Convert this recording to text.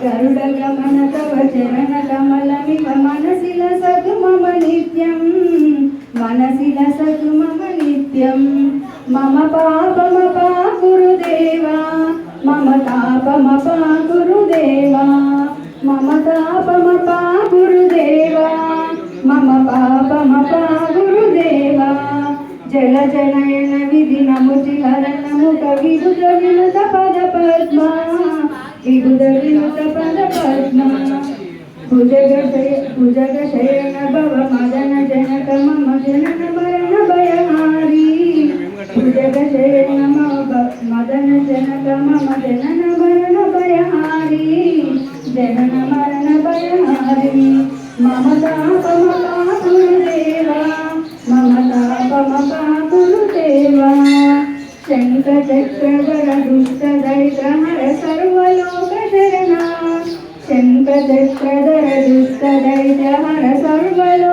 गरुडगमन तव चरण कमलमिव मनसि लसतु मम नित्यं मनसि लसतु मम नित्यं मम पापमपा गुरुदेवा मम तापमपा गुरुदेवा मम तापमपा गुरुदेवा मम पापमपा गुरुदेवा जलजनयन विधिनमुचिहरणमुख विबुध विनुत पद पद्मा विबुध विनुत पद पद्मा भुजगशयन भव मदन जनक मम जनन मरण भयहारी भुजगशयन मदन जनक मम जनन मरण भयहारी जनन मरण भयहारी मम तापमपा गुरुदेवा मम तापमपा गुरुदेवा शङ्खचक्रधर दुष्टदैत्रहर सर्वलोक शरणा शङ्खचक्रधर दुष्टदैत्रहर सर्वलोक